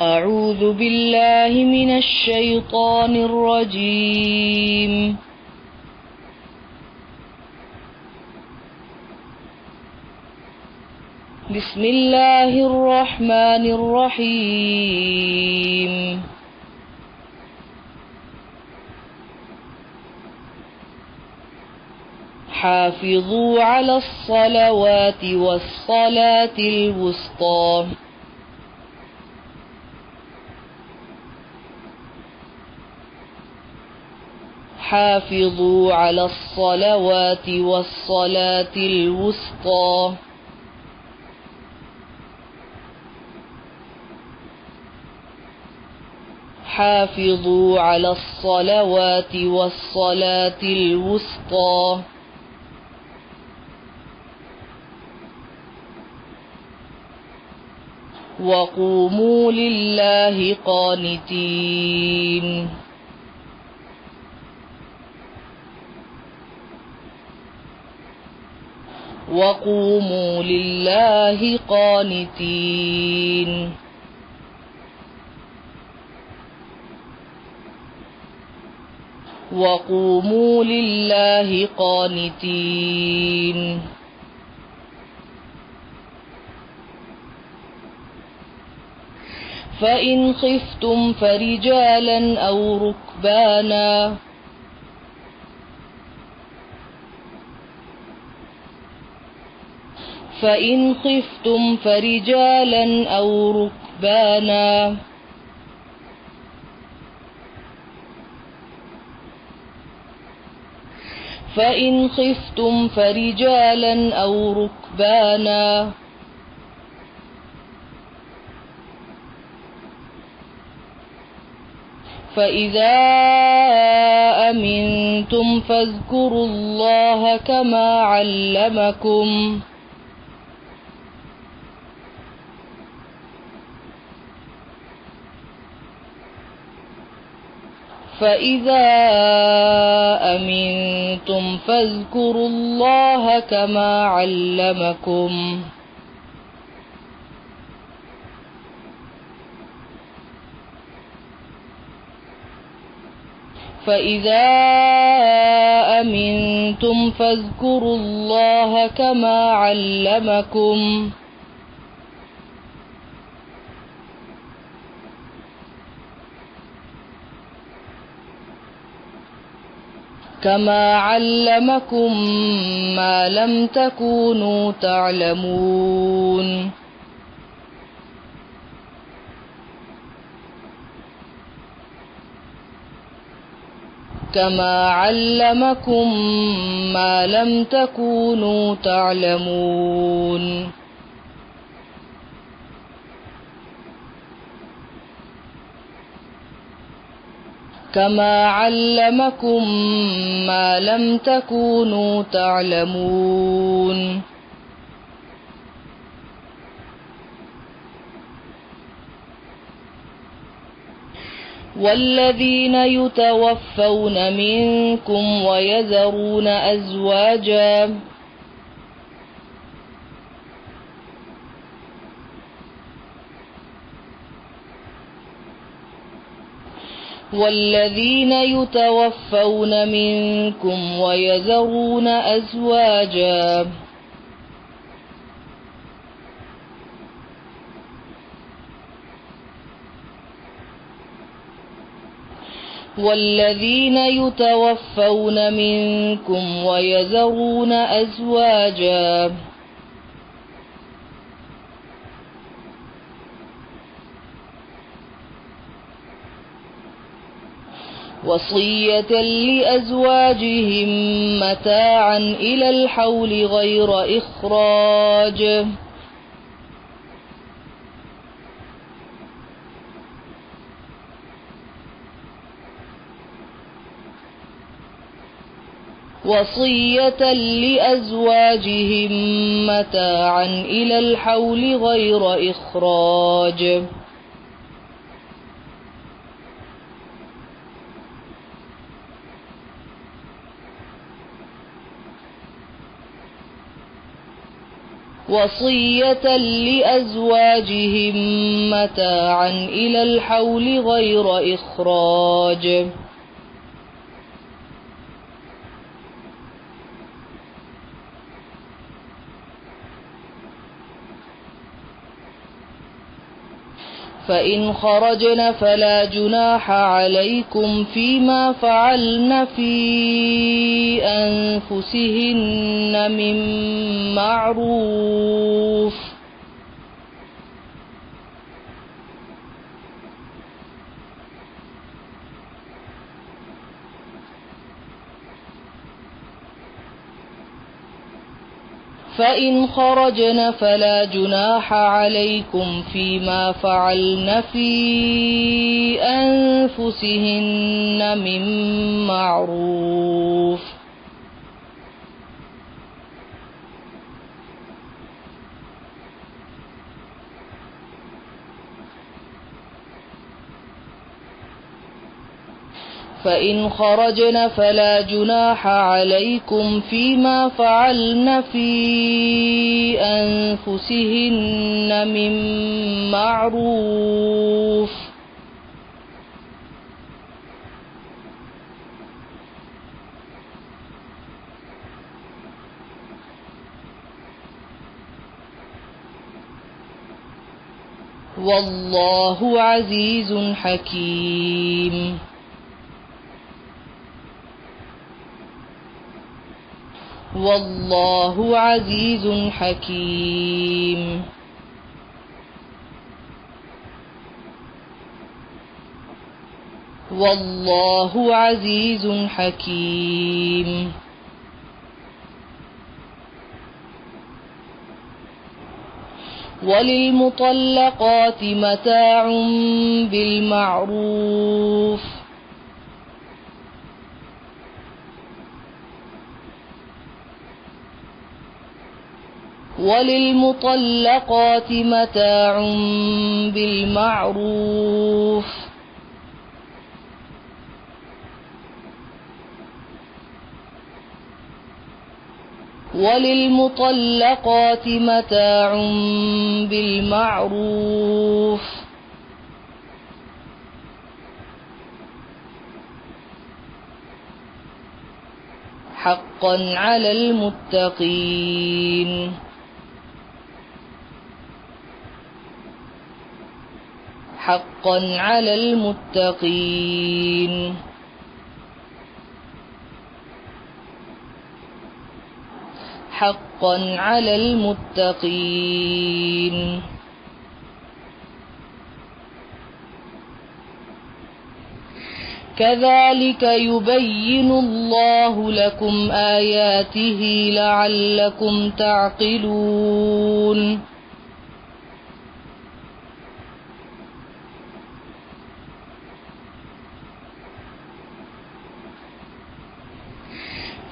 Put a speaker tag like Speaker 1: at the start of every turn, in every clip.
Speaker 1: أعوذ بالله من الشيطان الرجيم. بسم الله الرحمن الرحيم. حافظوا على الصلوات والصلاة الوسطى. حافظوا على الصلوات والصلاة الوسطى. حافظوا على الصلوات والصلاة الوسطى. وقوموا لله قانتين. وقوموا لله قانتين. وقوموا لله قانتين. فإن خفتم فرجالا أو ركبانا. فإن خفتم فرجالا أو ركبانا. فإن خفتم فرجالا أو ركبانا. فإذا أمنتم فاذكروا الله كما علمكم. فإذا أمنتم فاذكروا الله كما علمكم. فإذا أمنتم فاذكروا الله كما علمكم. كما علمكم ما لم تكونوا تعلمون. كما علمكم ما لم تكونوا تعلمون. كما علمكم ما لم تكونوا تعلمون. والذين يتوفون منكم ويذرون أزواجا والذين يتوفون منكم ويذرون أزواجا والذين يتوفون منكم ويذرون أزواجا وصية لأزواجهم متاعا إلى الحول غير إخراج وصية لأزواجهم متاعا إلى الحول غير إخراج وصية لأزواجهم متاعا إلى الحول غير إخراج. فإن خرجن فلا جناح عليكم فيما فعلن في أنفسهن من معروف فإن خرجن فلا جناح عليكم فيما فعلن في أنفسهن من معروف فإن خرجن فلا جناح عليكم فيما فعلن في أنفسهن من معروف والله عزيز حكيم. والله عزيز حكيم. والله عزيز حكيم. وللمطلقات متاع بالمعروف وللمطلقات متاع بالمعروف وللمطلقات متاع بالمعروف حقا على المتقين. حقا على المتقين. حقا على المتقين. كذلك يبين الله لكم آياته لعلكم تعقلون.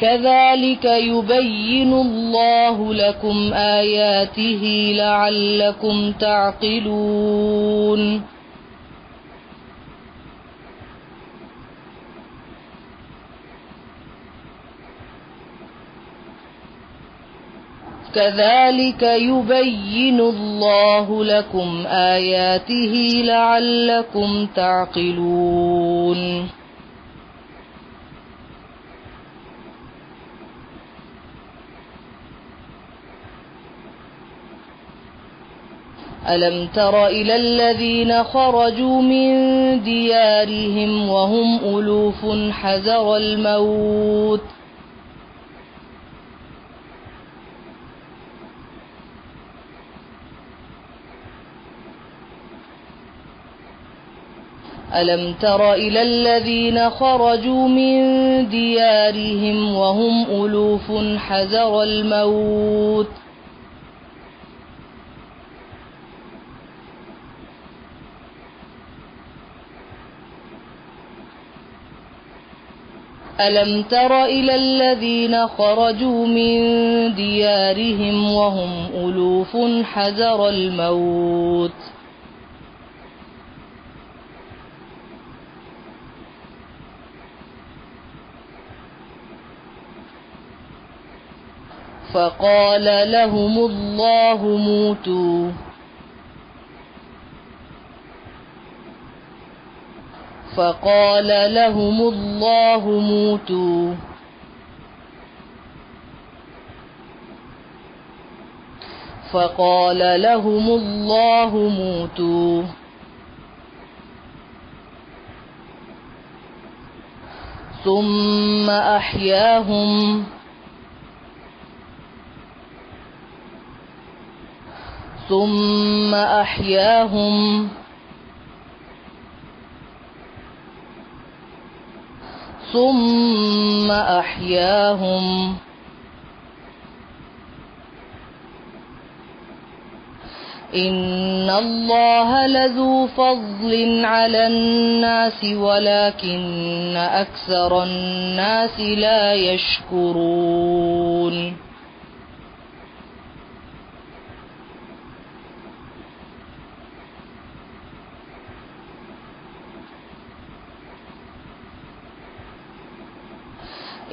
Speaker 1: كذلك يبين الله لكم آياته لعلكم تعقلون. كذلك يبين الله لكم آياته لعلكم تعقلون. ألم تر إلى الذين خرجوا من ديارهم وهم ألوف حذر الموت ألم تر إلى الذين خرجوا من ديارهم وهم ألوف حذر الموت ألم تر إلى الذين خرجوا من ديارهم وهم ألوف حذر الموت فقال لهم الله موتوا فقال لهم الله موتوا فقال لهم الله موتوا ثم أحياهم ثم أحياهم ثم أحياهم إن الله لذو فضل على الناس ولكن أكثر الناس لا يشكرون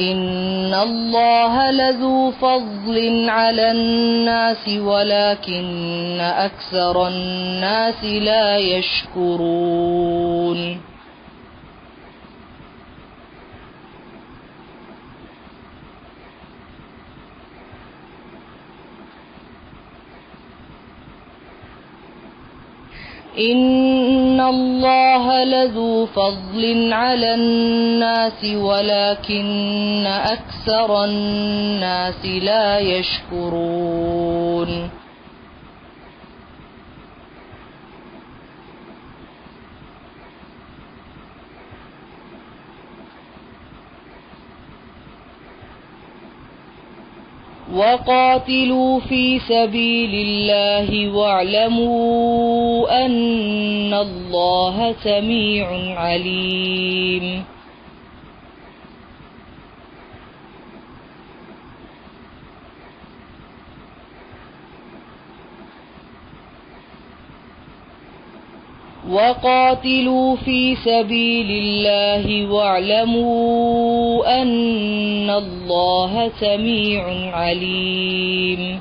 Speaker 1: إن الله لذو فضل على الناس ولكن أكثر الناس لا يشكرون إن الله لذو فضل على الناس ولكن أكثر الناس لا يشكرون وقاتلوا في سبيل الله واعلموا أن الله سميع عليم وقاتلوا في سبيل الله واعلموا أن الله سميع عليم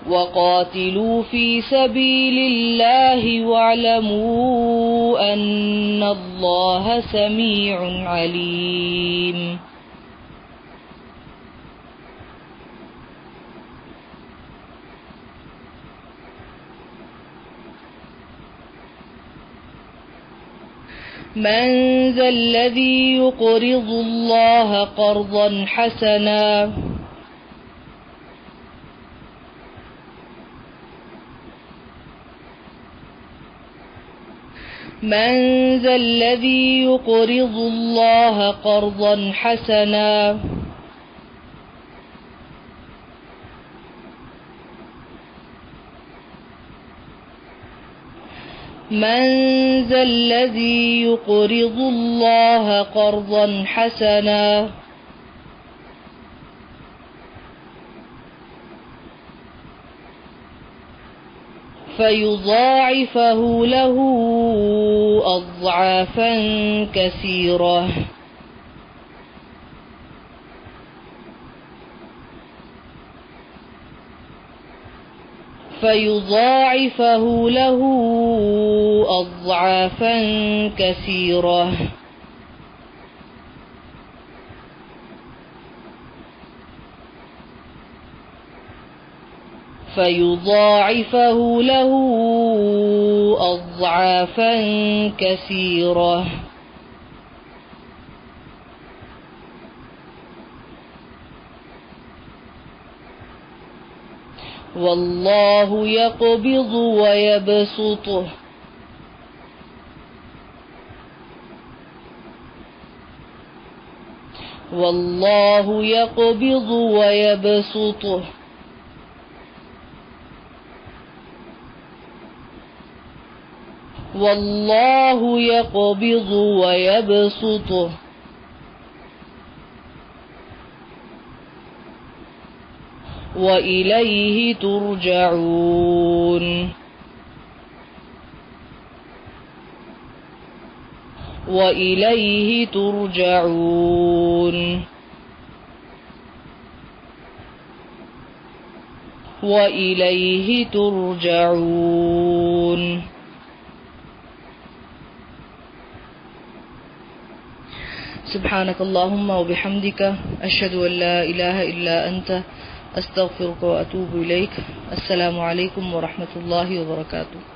Speaker 1: وقاتلوا في سبيل الله واعلموا أن الله سميع عليم من ذا الذي يقرض الله قرضا حسنا من ذا الذي يقرض الله قرضا حسنا من ذا الذي يقرض الله قرضا حسنا فيضاعفه له أضعافا كثيرة فيضاعفه له أضعافا كثيرة فيضاعفه له أضعافا كثيرة والله يقبض ويبسط والله يقبض ويبسط والله يقبض ويبسط وإليه ترجعون وإليه ترجعون وإليه ترجعون. سبحانك اللهم وبحمدك أشهد أن لا إله إلا أنت أستغفرك وأتوب إليك. السلام عليكم ورحمة الله وبركاته.